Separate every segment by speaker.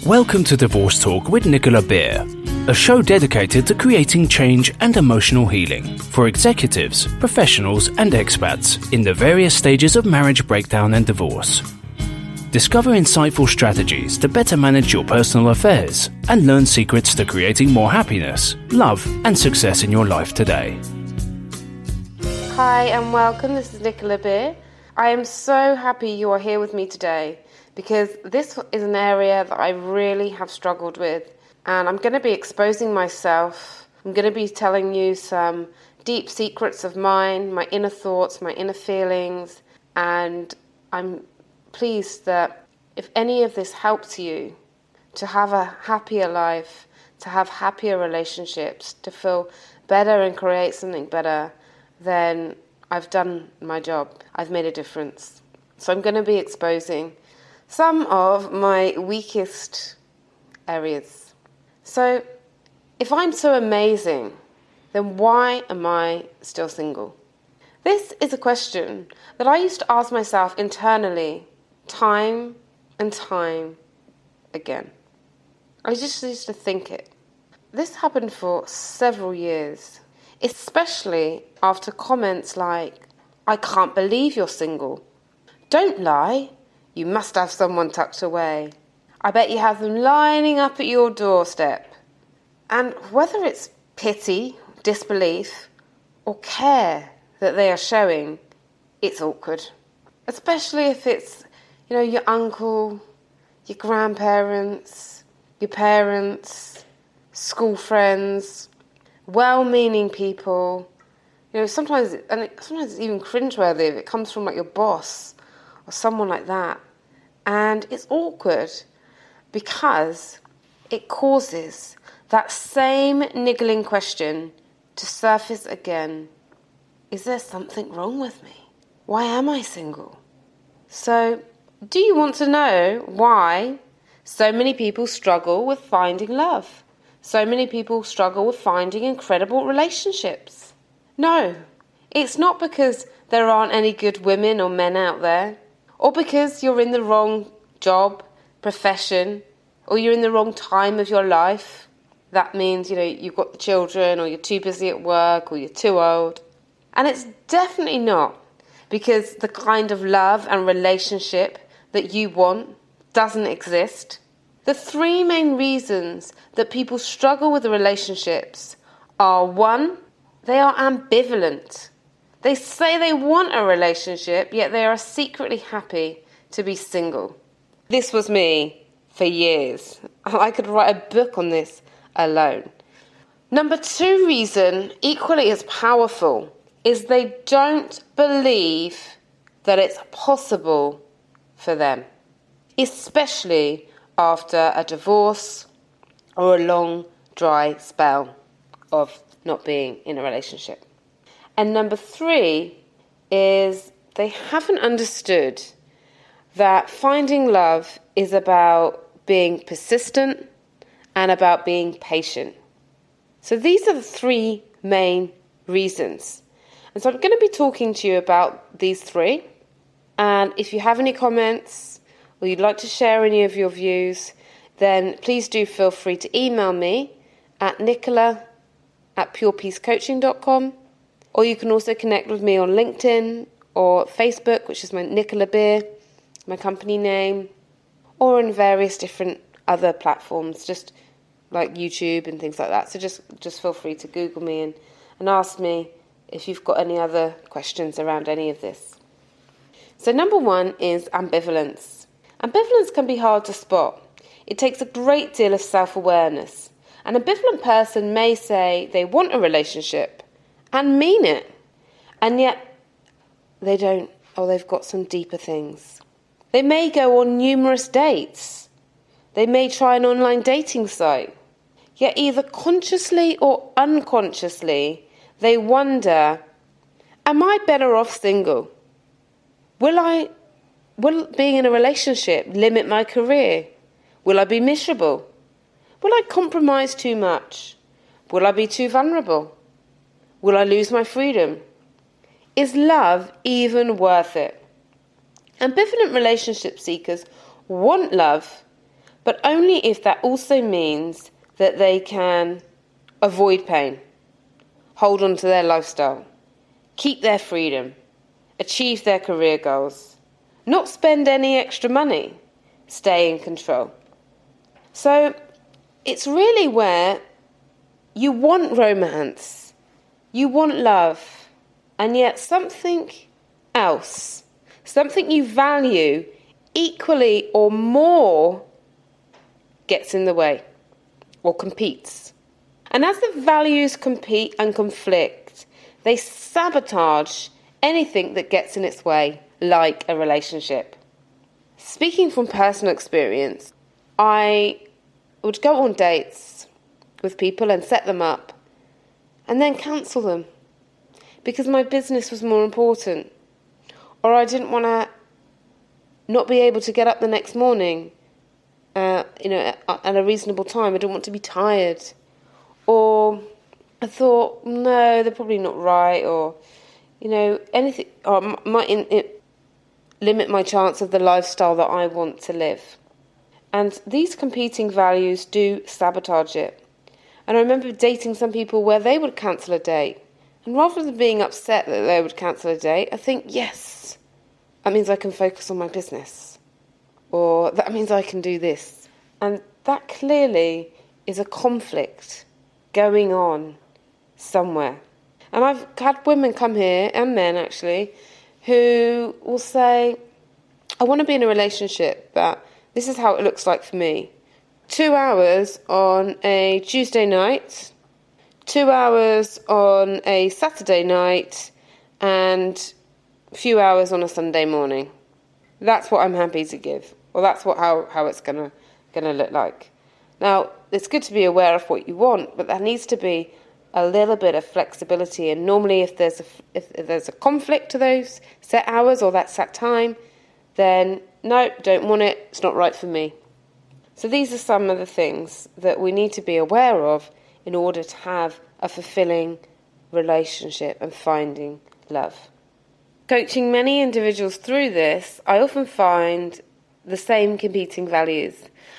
Speaker 1: Welcome to Divorce Talk with Nicola Beer, a show dedicated to creating change and emotional healing for executives, professionals, and expats in the various stages of marriage breakdown and divorce. Discover insightful strategies to better manage your personal affairs and learn secrets to creating more happiness, love, and success in your life today.
Speaker 2: Hi and welcome, this is Nicola Beer. I am so happy you are here with me today because this is an area that I really have struggled with, and I'm going to be exposing myself. I'm going to be telling you some deep secrets of mine, my inner thoughts, my inner feelings, and I'm pleased that if any of this helps you to have a happier life, to have happier relationships, to feel better and create something better, then I've done my job. I've made a difference. So I'm going to be exposing some of my weakest areas. So if I'm so amazing, then why am I still single? This is a question that I used to ask myself internally time and time again. I just used to think it. This happened for several years, especially after comments like, "I can't believe you're single. Don't lie. You must have someone tucked away. I bet you have them lining up at your doorstep." And whether it's pity, disbelief, or care that they are showing, it's awkward. Especially if it's, your uncle, your grandparents, your parents, school friends, well-meaning people. Sometimes it's even cringeworthy if it comes from your boss or someone like that. And it's awkward because it causes that same niggling question to surface again. Is there something wrong with me? Why am I single? So, do you want to know why so many people struggle with finding love? So many people struggle with finding incredible relationships? No, it's not because there aren't any good women or men out there, or because you're in the wrong job, profession, or you're in the wrong time of your life. That means, you've got the children, or you're too busy at work, or you're too old. And it's definitely not because the kind of love and relationship that you want doesn't exist. The three main reasons that people struggle with the relationships are: one, they are ambivalent. They say they want a relationship, yet they are secretly happy to be single. This was me for years. I could write a book on this alone. Number two reason, equally as powerful, is they don't believe that it's possible for them, especially after a divorce or a long, dry spell of not being in a relationship. And number three is they haven't understood that finding love is about being persistent and about being patient. So these are the three main reasons. And so I'm going to be talking to you about these three. And if you have any comments or you'd like to share any of your views, then please do feel free to email me at nicola@purepeacecoaching.com, or you can also connect with me on LinkedIn or Facebook, which is my Nicola Beer, my company name, or in various different other platforms, just like YouTube and things like that. So just feel free to Google me and ask me if you've got any other questions around any of this. So number one is ambivalence. Ambivalence can be hard to spot. It takes a great deal of self-awareness. An ambivalent person may say they want a relationship and mean it, and yet they don't, or they've got some deeper things. They may go on numerous dates. They may try an online dating site, yet either consciously or unconsciously, they wonder, am I better off single? Will being in a relationship limit my career? Will I be miserable? Will I compromise too much? Will I be too vulnerable? Will I lose my freedom? Is love even worth it? Ambivalent relationship seekers want love, but only if that also means that they can avoid pain, hold on to their lifestyle, keep their freedom, achieve their career goals, not spend any extra money, stay in control. So it's really where you want romance, you want love, and yet something else, something you value equally or more, gets in the way or competes. And as the values compete and conflict, they sabotage anything that gets in its way, like a relationship. Speaking from personal experience, I would go on dates with people and set them up and then cancel them because my business was more important, or I didn't want to not be able to get up the next morning at a reasonable time. I didn't want to be tired, or I thought, no, they're probably not right, or anything, or might limit my chance of the lifestyle that I want to live. And these competing values do sabotage it. And I remember dating some people where they would cancel a date, and rather than being upset that they would cancel a date, I think, yes, that means I can focus on my business, or that means I can do this. And that clearly is a conflict going on somewhere. And I've had women come here, and men actually, who will say, I want to be in a relationship, but this is how it looks like for me. 2 hours on a Tuesday night, 2 hours on a Saturday night, and a few hours on a Sunday morning. That's what I'm happy to give, or that's how it's gonna look like. Now, it's good to be aware of what you want, but there needs to be a little bit of flexibility. And normally, if there's a conflict to those set hours or that set time, then no, don't want it. It's not right for me. So these are some of the things that we need to be aware of in order to have a fulfilling relationship and finding love. Coaching many individuals through this, I often find the same competing values.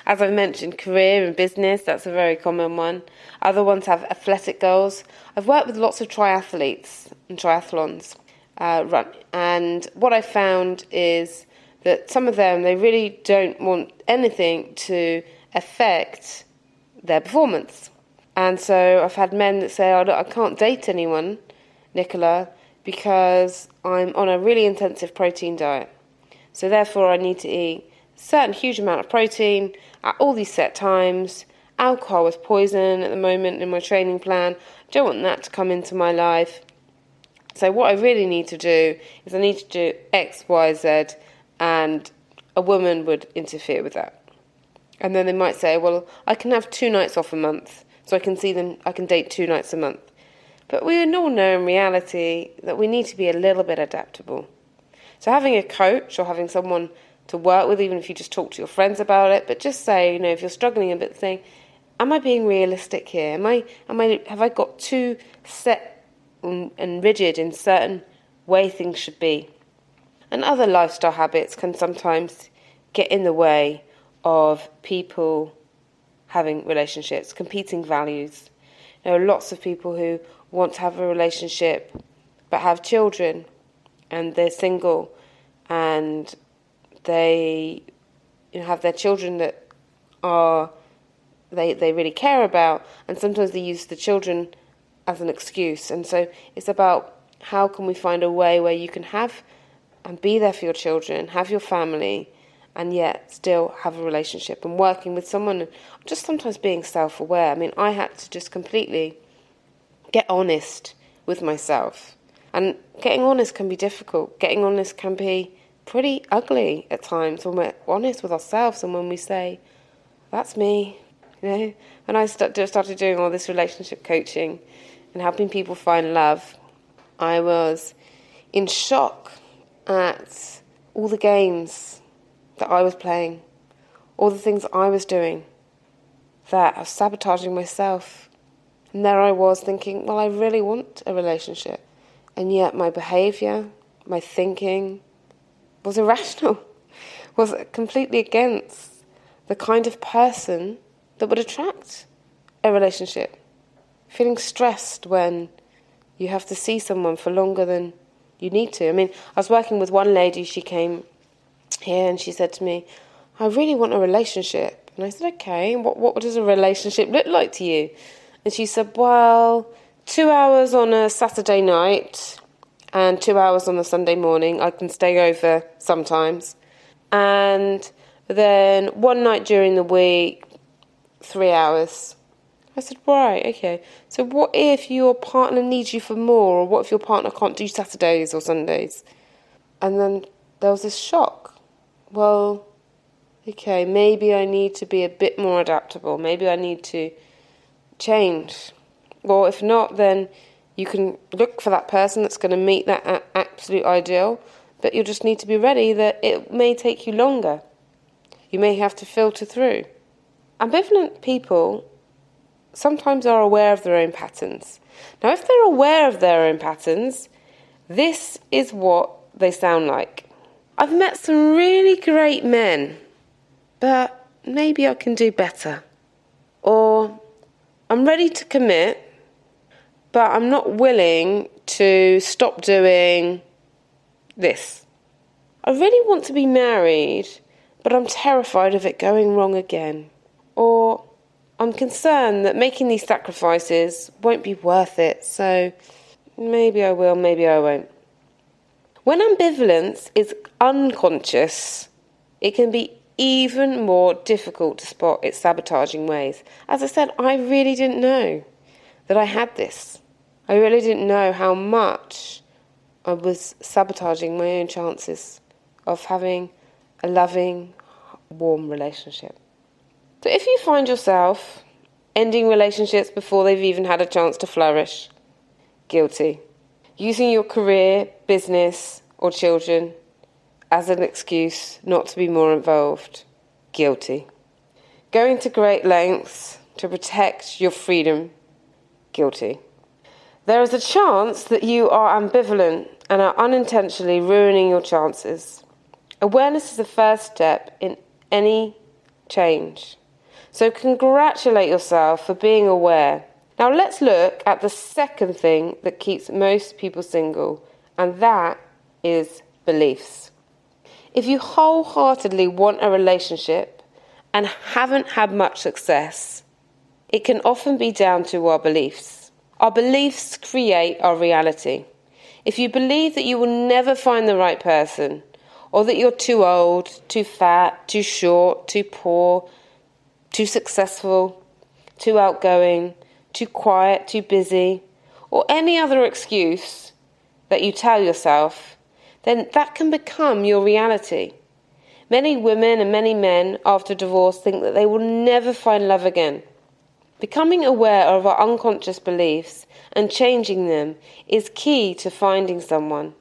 Speaker 2: As I've mentioned, career and business, that's a very common one. Other ones have athletic goals. I've worked with lots of triathletes and triathlons, and what I found is that some of them, they really don't want anything to affect their performance. And so I've had men that say, oh, look, I can't date anyone, Nicola, because I'm on a really intensive protein diet. So therefore I need to eat a certain huge amount of protein at all these set times. Alcohol is poison at the moment in my training plan. Don't want that to come into my life. So what I really need to do is I need to do X, Y, Z, and a woman would interfere with that. And then they might say, well, I can have 2 nights off a month, so I can see them, I can date 2 nights a month. But we all know in reality that we need to be a little bit adaptable. So having a coach or having someone to work with, even if you just talk to your friends about it, but just say, if you're struggling a bit, saying, am I being realistic here? Have I got too set and rigid in certain way things should be? And other lifestyle habits can sometimes get in the way of people having relationships, competing values. There are lots of people who want to have a relationship but have children, and they're single, and they have their children that they really care about, and sometimes they use the children as an excuse. And so it's about how can we find a way where you can have and be there for your children, have your family, and yet still have a relationship, and working with someone, just sometimes being self-aware. I mean, I had to just completely get honest with myself. And getting honest can be difficult. Getting honest can be pretty ugly at times when we're honest with ourselves and when we say, that's me. When I started doing all this relationship coaching and helping people find love, I was in shock at all the games that I was playing, all the things I was doing that I was sabotaging myself. And there I was thinking, well, I really want a relationship. And yet my behaviour, my thinking was irrational, was completely against the kind of person that would attract a relationship. Feeling stressed when you have to see someone for longer than you need to. I mean, I was working with one lady, she came here and she said to me, I really want a relationship. And I said, okay, what does a relationship look like to you? And she said, well, 2 hours on a Saturday night and 2 hours on a Sunday morning. I can stay over sometimes. And then one night during the week, 3 hours. I said, right, okay. So what if your partner needs you for more? Or what if your partner can't do Saturdays or Sundays? And then there was this shock. Well, okay, maybe I need to be a bit more adaptable. Maybe I need to change. Or if not, then you can look for that person that's going to meet that absolute ideal, but you'll just need to be ready that it may take you longer. You may have to filter through. Ambivalent people sometimes are aware of their own patterns. Now, if they're aware of their own patterns, this is what they sound like. I've met some really great men, but maybe I can do better. Or I'm ready to commit, but I'm not willing to stop doing this. I really want to be married, but I'm terrified of it going wrong again. Or I'm concerned that making these sacrifices won't be worth it, so maybe I will, maybe I won't. When ambivalence is unconscious, it can be even more difficult to spot its sabotaging ways. As I said, I really didn't know that I had this. I really didn't know how much I was sabotaging my own chances of having a loving, warm relationship. So if you find yourself ending relationships before they've even had a chance to flourish, guilty. Using your career, business, or children as an excuse not to be more involved, guilty. Going to great lengths to protect your freedom, guilty. There is a chance that you are ambivalent and are unintentionally ruining your chances. Awareness is the first step in any change. So congratulate yourself for being aware. Now let's look at the second thing that keeps most people single, and that is beliefs. If you wholeheartedly want a relationship and haven't had much success, it can often be down to our beliefs. Our beliefs create our reality. If you believe that you will never find the right person, or that you're too old, too fat, too short, too poor, too successful, too outgoing, too quiet, too busy, or any other excuse that you tell yourself, then that can become your reality. Many women and many men after divorce think that they will never find love again. Becoming aware of our unconscious beliefs and changing them is key to finding someone.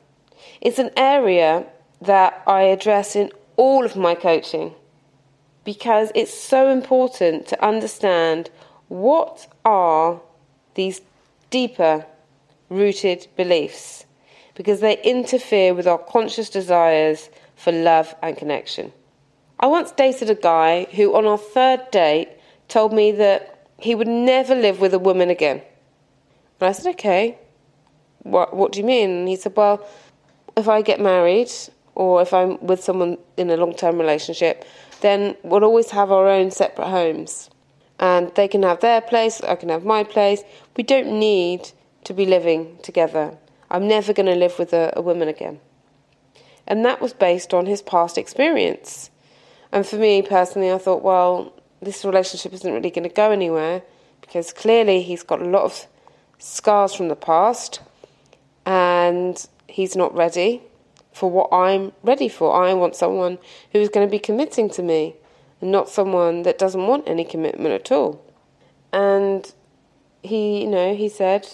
Speaker 2: It's an area that I address in all of my coaching because it's so important to understand what are these deeper rooted beliefs, because they interfere with our conscious desires for love and connection. I once dated a guy who on our third date told me that he would never live with a woman again. And I said, okay, what do you mean? And he said, well, if I get married or if I'm with someone in a long-term relationship, then we'll always have our own separate homes. And they can have their place, I can have my place. We don't need to be living together. I'm never going to live with a woman again. And that was based on his past experience. And for me personally, I thought, well, this relationship isn't really going to go anywhere because clearly he's got a lot of scars from the past and he's not ready for what I'm ready for. I want someone who's going to be committing to me and not someone that doesn't want any commitment at all. And he said,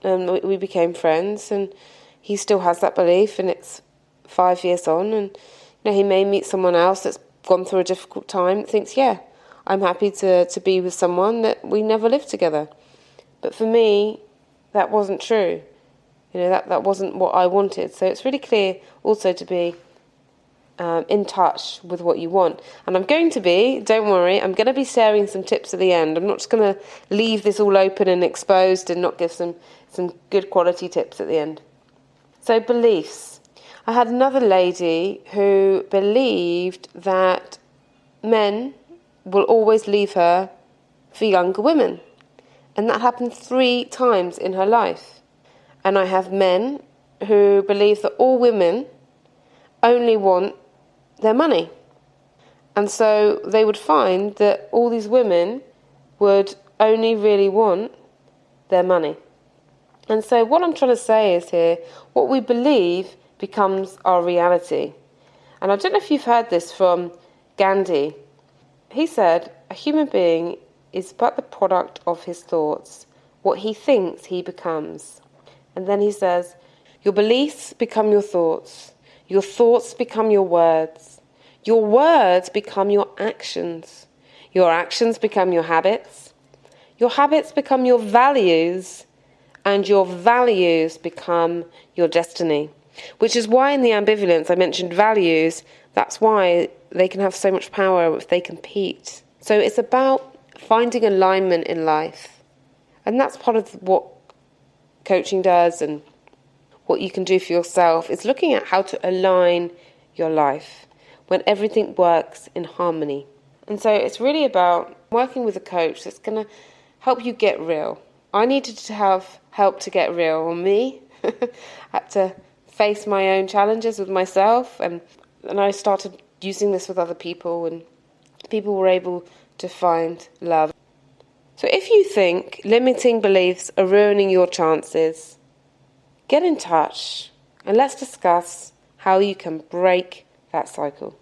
Speaker 2: we became friends, and he still has that belief, and it's 5 years on, and he may meet someone else that's gone through a difficult time that thinks, yeah, I'm happy to be with someone that we never lived together. But for me, that wasn't true. That wasn't what I wanted. So it's really clear also to be in touch with what you want. And I'm going to be, don't worry, I'm going to be sharing some tips at the end. I'm not just going to leave this all open and exposed and not give some good quality tips at the end. So beliefs. I had another lady who believed that men will always leave her for younger women. And that happened 3 times in her life. And I have men who believe that all women only want their money. And so they would find that all these women would only really want their money. And so what I'm trying to say is here, what we believe becomes our reality. And I don't know if you've heard this from Gandhi. He said, a human being is but the product of his thoughts. What he thinks, he becomes. And then he says, your beliefs become your thoughts. Your thoughts become your words. Your words become your actions. Your actions become your habits. Your habits become your values. And your values become your destiny. Which is why in the ambivalence I mentioned values. That's why they can have so much power if they compete. So it's about finding alignment in life. And that's part of what coaching does and what you can do for yourself is looking at how to align your life when everything works in harmony. And so it's really about working with a coach that's going to help you get real. I needed to have help to get real on me. I had to face my own challenges with myself and I started using this with other people and people were able to find love. So if you think limiting beliefs are ruining your chances, get in touch and let's discuss how you can break that cycle.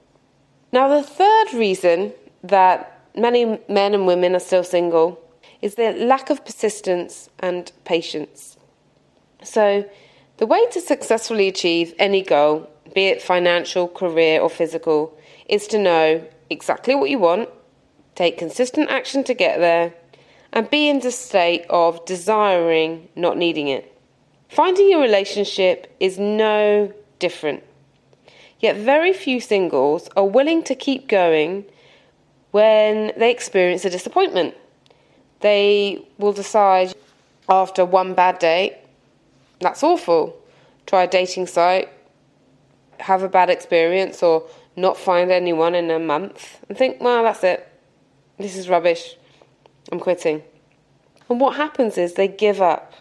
Speaker 2: Now, the third reason that many men and women are still single is their lack of persistence and patience. So, the way to successfully achieve any goal, be it financial, career or physical, is to know exactly what you want, take consistent action to get there, and be in the state of desiring, not needing it. Finding a relationship is no different. Yet very few singles are willing to keep going when they experience a disappointment. They will decide after one bad date, that's awful. Try a dating site, have a bad experience or not find anyone in a month and think, well, that's it. This is rubbish. I'm quitting. And what happens is they give up.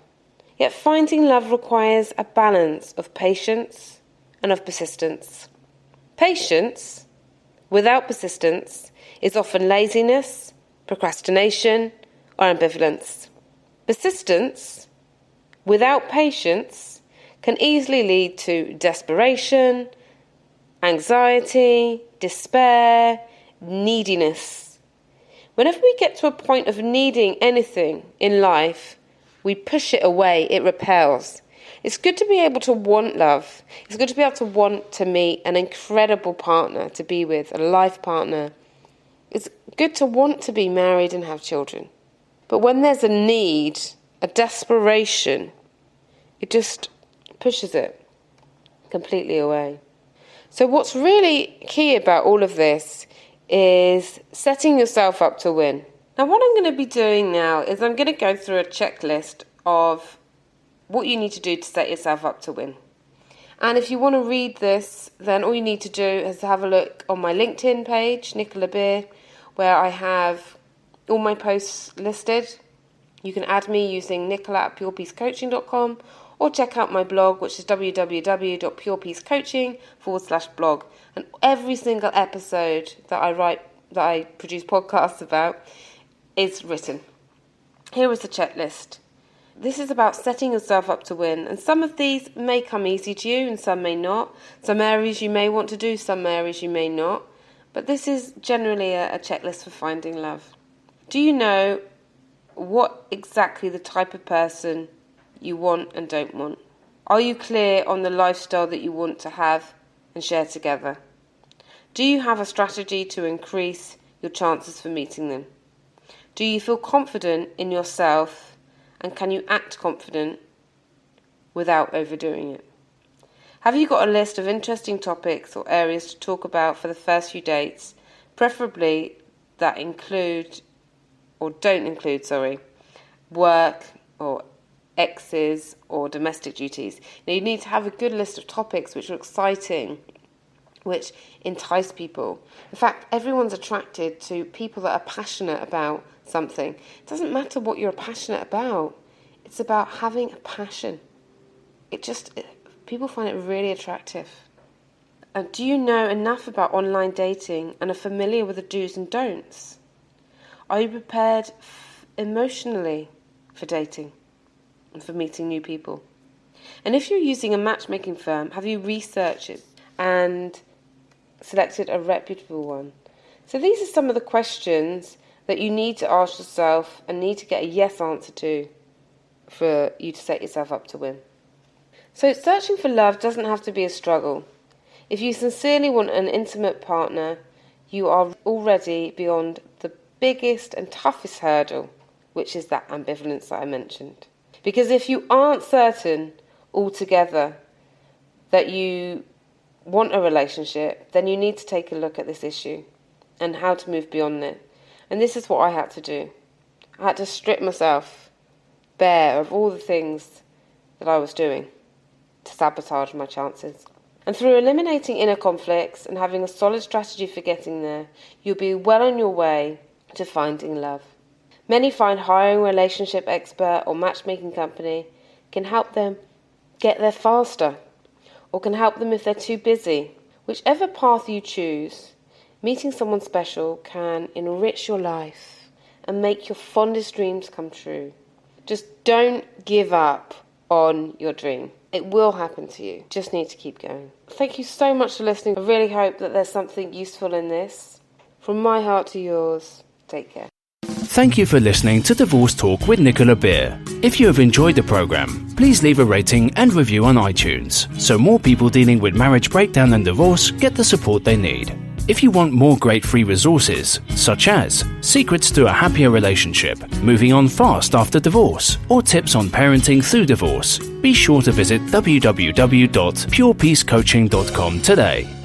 Speaker 2: Yet finding love requires a balance of patience and of persistence. Patience, without persistence, is often laziness, procrastination, or ambivalence. Persistence, without patience, can easily lead to desperation, anxiety, despair, neediness. Whenever we get to a point of needing anything in life, we push it away, it repels. It's good to be able to want love. It's good to be able to want to meet an incredible partner to be with, a life partner. It's good to want to be married and have children. But when there's a need, a desperation, it just pushes it completely away. So what's really key about all of this is setting yourself up to win. Now what I'm going to be doing now is I'm going to go through a checklist of what you need to do to set yourself up to win. And if you want to read this, then all you need to do is to have a look on my LinkedIn page, Nicola Beer, where I have all my posts listed. You can add me using nicola@purepeacecoaching.com or check out my blog, which is www.purepeacecoaching.com/blog. And every single episode that I produce podcasts about is written. Here is the checklist. This is about setting yourself up to win, and some of these may come easy to you and some may not. Some areas you may want to do, some areas you may not. But this is generally a checklist for finding love. Do you know what exactly the type of person you want and don't want? Are you clear on the lifestyle that you want to have and share together? Do you have a strategy to increase your chances for meeting them? Do you feel confident in yourself and can you act confident without overdoing it? Have you got a list of interesting topics or areas to talk about for the first few dates, preferably that don't include work or exes or domestic duties? Now, you need to have a good list of topics which are exciting, which entice people. In fact, everyone's attracted to people that are passionate about something. It doesn't matter what you're passionate about. It's about having a passion. People find it really attractive. And do you know enough about online dating and are familiar with the do's and don'ts? Are you prepared emotionally for dating and for meeting new people? And if you're using a matchmaking firm, have you researched it and selected a reputable one? So these are some of the questions that you need to ask yourself and need to get a yes answer to for you to set yourself up to win. So searching for love doesn't have to be a struggle. If you sincerely want an intimate partner, you are already beyond the biggest and toughest hurdle, which is that ambivalence that I mentioned. Because if you aren't certain altogether that you want a relationship, then you need to take a look at this issue and how to move beyond it. And this is what I had to do. I had to strip myself bare of all the things that I was doing to sabotage my chances. And through eliminating inner conflicts and having a solid strategy for getting there, you'll be well on your way to finding love. Many find hiring a relationship expert or matchmaking company can help them get there faster, or can help them if they're too busy. Whichever path you choose, meeting someone special can enrich your life and make your fondest dreams come true. Just don't give up on your dream. It will happen to you. Just need to keep going. Thank you so much for listening. I really hope that there's something useful in this. From my heart to yours, take care.
Speaker 1: Thank you for listening to Divorce Talk with Nicola Beer. If you have enjoyed the program, please leave a rating and review on iTunes so more people dealing with marriage breakdown and divorce get the support they need. If you want more great free resources, such as secrets to a happier relationship, moving on fast after divorce, or tips on parenting through divorce, be sure to visit www.purepeacecoaching.com today.